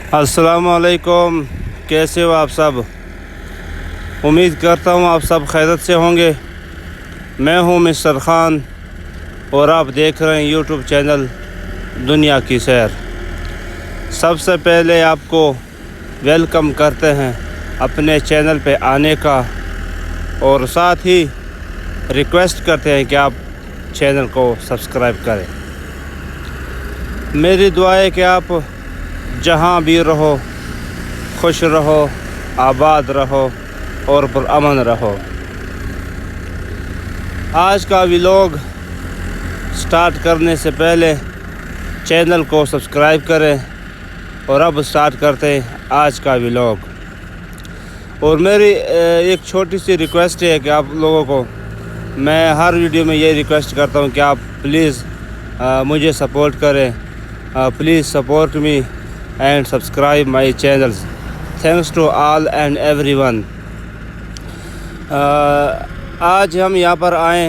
अस्सलाम वालेकुम। कैसे हो आप सब? उम्मीद करता हूँ आप सब खैरियत से होंगे। मैं हूँ मिस्टर ख़ान और आप देख रहे हैं यूट्यूब चैनल दुनिया की सैर। सबसे पहले आपको वेलकम करते हैं अपने चैनल पे आने का और साथ ही रिक्वेस्ट करते हैं कि आप चैनल को सब्सक्राइब करें। मेरी दुआ है कि आप जहाँ भी रहो खुश रहो, आबाद रहो और पुरअमन रहो। आज का व्लॉग स्टार्ट करने से पहले चैनल को सब्सक्राइब करें और अब स्टार्ट करते हैं आज का व्लॉग। और मेरी एक छोटी सी रिक्वेस्ट है कि आप लोगों को मैं हर वीडियो में ये रिक्वेस्ट करता हूँ कि आप प्लीज़ मुझे सपोर्ट करें। Please support me and subscribe my channels. Thanks to all and everyone. आज हम यहाँ पर आए,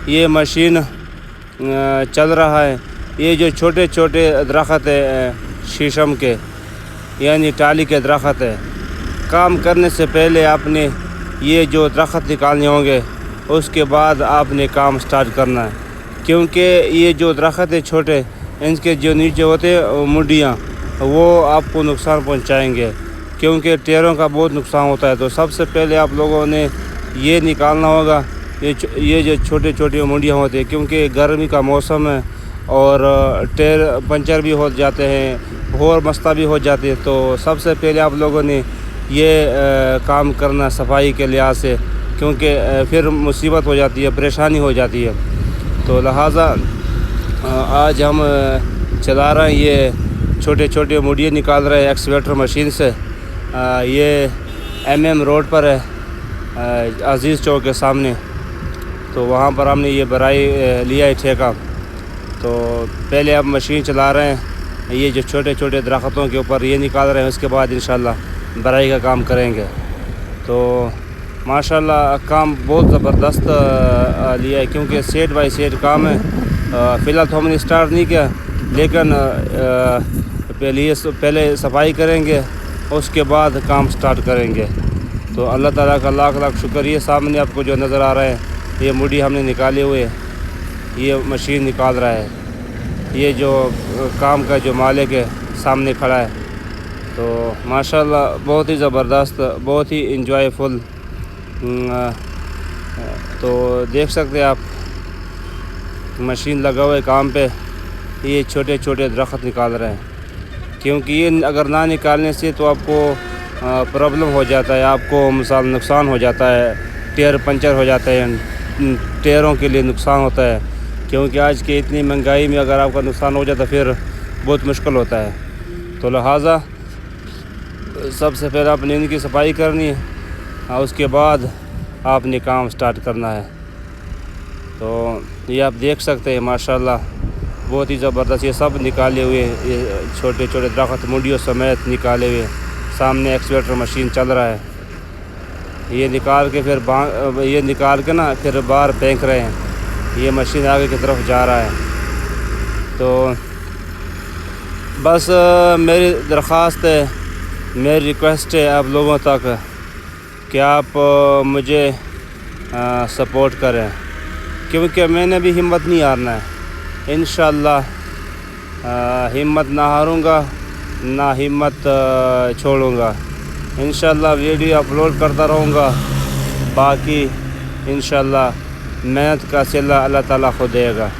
ये मशीन चल रहा है। ये जो छोटे छोटे दरख्त है शीशम के यानी टाली के दरख्त है, काम करने से पहले आपने ये जो दरख्त निकालने होंगे उसके बाद आपने काम स्टार्ट करना है, क्योंकि ये जो दरख्त है छोटे, इनके जो नीचे होते हैं मुंडियाँ, वो आपको नुकसान पहुंचाएंगे क्योंकि टेरों का बहुत नुकसान होता है। तो सबसे पहले आप लोगों ने ये निकालना होगा, ये जो छोटे छोटे मुंडियाँ होती हैं, क्योंकि गर्मी का मौसम है और टेर पंचर भी हो जाते हैं और मस्ता भी हो जाती है। तो सबसे पहले आप लोगों ने ये काम करना सफाई के लिहाज से, क्योंकि फिर मुसीबत हो जाती है, परेशानी हो जाती है। तो लिहाजा आज हम चला रहे हैं, ये छोटे छोटे मुड़िए निकाल रहे हैं एक्सवेटर मशीन से। ये MM रोड पर है, अजीज़ चौक के सामने। तो वहाँ पर हमने ये बराई लिया है ठेका। तो पहले अब मशीन चला रहे हैं, ये जो छोटे छोटे दरख्तों के ऊपर ये निकाल रहे हैं, उसके बाद इंशाल्लाह बराई का काम करेंगे। तो माशाल्लाह काम बहुत ज़बरदस्त लिया है, क्योंकि सेट बाई सेट काम है। फ़िलहाल तो हमने स्टार्ट नहीं किया, लेकिन पहले सफाई करेंगे, उसके बाद काम स्टार्ट करेंगे। तो अल्लाह ताला का लाख लाख शुक्र। ये सामने आपको जो नज़र आ रहा है, ये मुड़ी हमने निकाले हुए, ये मशीन निकाल रहा है। ये जो काम का जो मालिक है सामने खड़ा है। तो माशाल्लाह बहुत ही ज़बरदस्त, बहुत ही इंजॉयफुल। तो देख सकते हैं आप, मशीन लगा हुआ है काम पे, ये छोटे छोटे दरख्त निकाल रहे हैं, क्योंकि ये अगर ना निकालने से तो आपको प्रॉब्लम हो जाता है, आपको मिसाल नुकसान हो जाता है, टायर पंचर हो जाता है, टायरों के लिए नुकसान होता है। क्योंकि आज के इतनी महंगाई में अगर आपका नुकसान हो जाता फिर बहुत मुश्किल होता है। तो लिहाजा सबसे पहले आपने इनकी सफाई करनी है और उसके बाद आपने काम स्टार्ट करना है। तो ये आप देख सकते हैं माशाल्लाह बहुत ही ज़बरदस्त, ये सब निकाले हुए, ये छोटे छोटे दरख्त मुंडियों समेत निकाले हुए। सामने एक्सवेटर मशीन चल रहा है, ये निकाल के फिर ये निकाल के ना फिर बाहर फेंक रहे हैं। ये मशीन आगे की तरफ जा रहा है। तो बस मेरी दरख्वास्त है, मेरी रिक्वेस्ट है आप लोगों तक कि आप मुझे सपोर्ट करें, क्योंकि मैंने भी हिम्मत नहीं हारना है। इंशाअल्लाह हिम्मत ना हारूंगा, ना हिम्मत छोड़ूंगा। इंशाअल्लाह वीडियो अपलोड करता रहूँगा। बाकी इंशाअल्लाह मेहनत का सिला अल्लाह ताला खुद देगा।